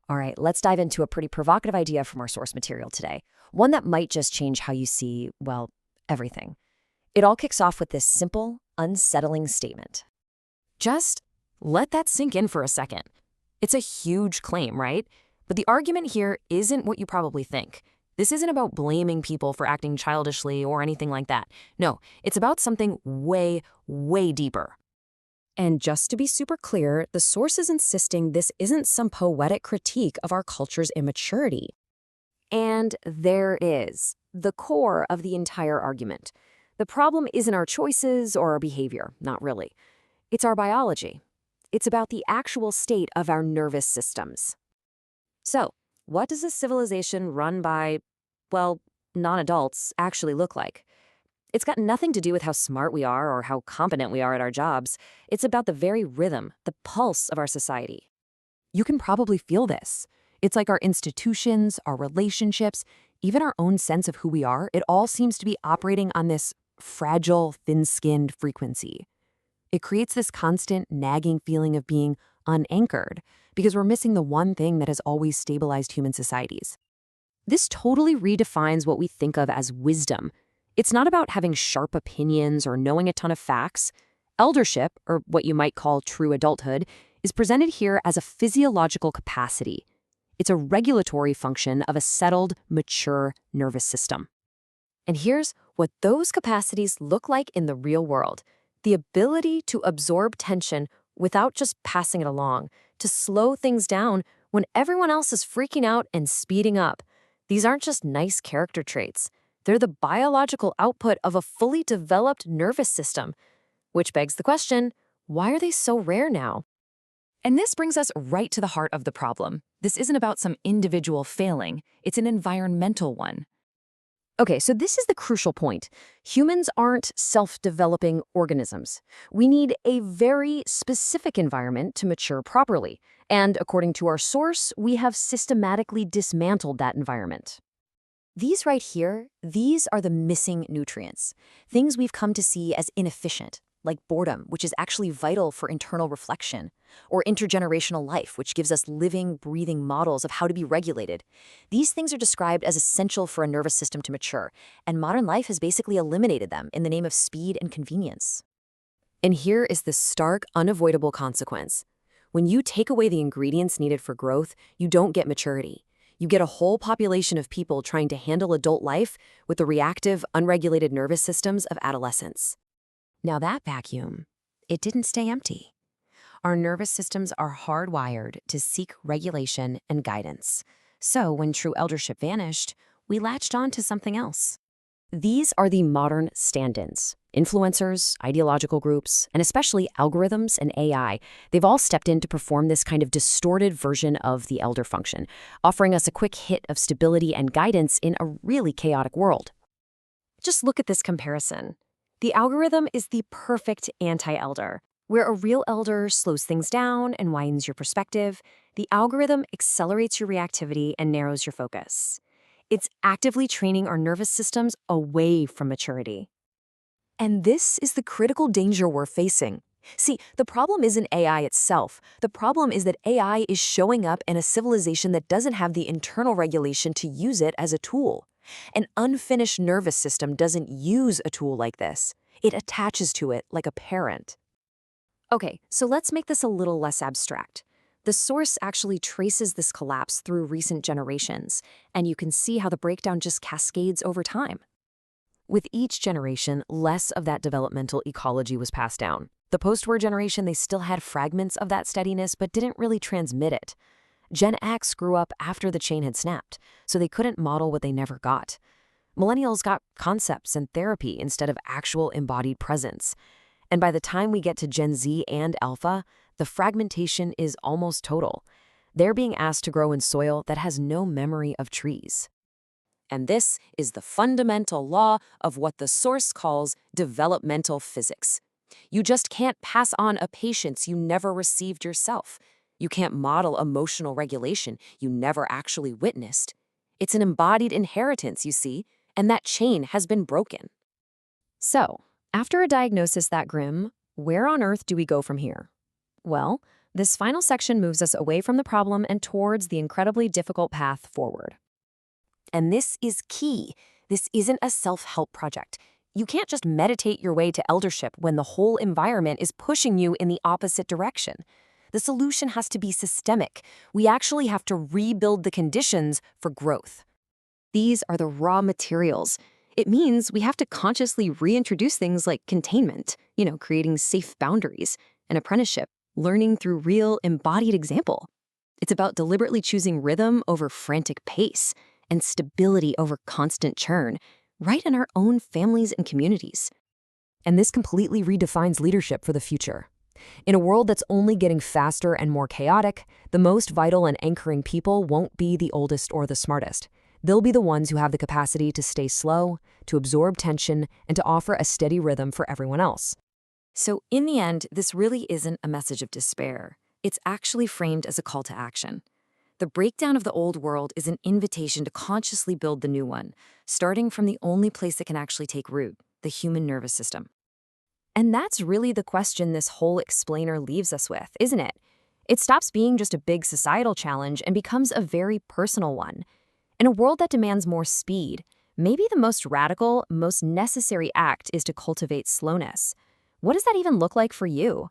All right, let's dive into a pretty provocative idea from our source material today. One that might just change how you see, well, everything. It all kicks off with this simple, unsettling statement. Just let that sink in for a second. It's a huge claim, right? But the argument here isn't what you probably think. This isn't about blaming people for acting childishly or anything like that. No, it's about something way, way deeper. And just to be super clear, the source is insisting this isn't some poetic critique of our culture's immaturity. And there is the core of the entire argument. The problem isn't our choices or our behavior, not really. It's our biology. It's about the actual state of our nervous systems. So, what does a civilization run by, well, non-adults actually look like? It's got nothing to do with how smart we are or how competent we are at our jobs. It's about the very rhythm, the pulse of our society. You can probably feel this. It's like our institutions, our relationships, even our own sense of who we are, it all seems to be operating on this fragile, thin-skinned frequency. It creates this constant, nagging feeling of being unanchored because we're missing the one thing that has always stabilized human societies. This totally redefines what we think of as wisdom. It's not about having sharp opinions or knowing a ton of facts. Eldership, or what you might call true adulthood, is presented here as a physiological capacity. It's a regulatory function of a settled, mature nervous system. And here's what those capacities look like in the real world. The ability to absorb tension without just passing it along, to slow things down when everyone else is freaking out and speeding up. These aren't just nice character traits. They're the biological output of a fully developed nervous system. Which begs the question, why are they so rare now? And this brings us right to the heart of the problem. This isn't about some individual failing, it's an environmental one. Okay, so this is the crucial point. Humans aren't self-developing organisms. We need a very specific environment to mature properly. And according to our source, we have systematically dismantled that environment. These right here, these are the missing nutrients. Things we've come to see as inefficient, like boredom, which is actually vital for internal reflection, or intergenerational life, which gives us living, breathing models of how to be regulated. These things are described as essential for a nervous system to mature, and modern life has basically eliminated them in the name of speed and convenience. And here is the stark, unavoidable consequence. When you take away the ingredients needed for growth, you don't get maturity. You get a whole population of people trying to handle adult life with the reactive, unregulated nervous systems of adolescence. Now that vacuum, it didn't stay empty. Our nervous systems are hardwired to seek regulation and guidance. So when true eldership vanished, we latched on to something else. These are the modern stand-ins. Influencers, ideological groups, and especially algorithms and AI. They've all stepped in to perform this kind of distorted version of the elder function, offering us a quick hit of stability and guidance in a really chaotic world. Just look at this comparison. The algorithm is the perfect anti-elder. Where a real elder slows things down and widens your perspective, the algorithm accelerates your reactivity and narrows your focus. It's actively training our nervous systems away from maturity. And this is the critical danger we're facing. See, the problem isn't AI itself. The problem is that AI is showing up in a civilization that doesn't have the internal regulation to use it as a tool. An unfinished nervous system doesn't use a tool like this. It attaches to it like a parent. Okay, so let's make this a little less abstract. The source actually traces this collapse through recent generations, and you can see how the breakdown just cascades over time. With each generation, less of that developmental ecology was passed down. The post-war generation, they still had fragments of that steadiness, but didn't really transmit it. Gen X grew up after the chain had snapped, so they couldn't model what they never got. Millennials got concepts and therapy instead of actual embodied presence. And by the time we get to Gen Z and Alpha, the fragmentation is almost total. They're being asked to grow in soil that has no memory of trees. And this is the fundamental law of what the source calls developmental physics. You just can't pass on a patience you never received yourself. You can't model emotional regulation you never actually witnessed. It's an embodied inheritance, you see, and that chain has been broken. So, after a diagnosis that grim, where on earth do we go from here? Well, This final section moves us away from the problem and towards the incredibly difficult path forward. And this is key. This isn't a self-help project. You can't just meditate your way to eldership when the whole environment is pushing you in the opposite direction. The solution has to be systemic. We actually have to rebuild the conditions for growth. These are the raw materials. It means we have to consciously reintroduce things like containment, creating safe boundaries, an apprenticeship, learning through real embodied example. It's about deliberately choosing rhythm over frantic pace and stability over constant churn, right in our own families and communities. And this completely redefines leadership for the future. In a world that's only getting faster and more chaotic, the most vital and anchoring people won't be the oldest or the smartest. They'll be the ones who have the capacity to stay slow, to absorb tension, and to offer a steady rhythm for everyone else. So in the end, this really isn't a message of despair. It's actually framed as a call to action. The breakdown of the old world is an invitation to consciously build the new one, starting from the only place that can actually take root, the human nervous system. And that's really the question this whole explainer leaves us with, isn't it? It stops being just a big societal challenge and becomes a very personal one. In a world that demands more speed, maybe the most radical, most necessary act is to cultivate slowness. What does that even look like for you?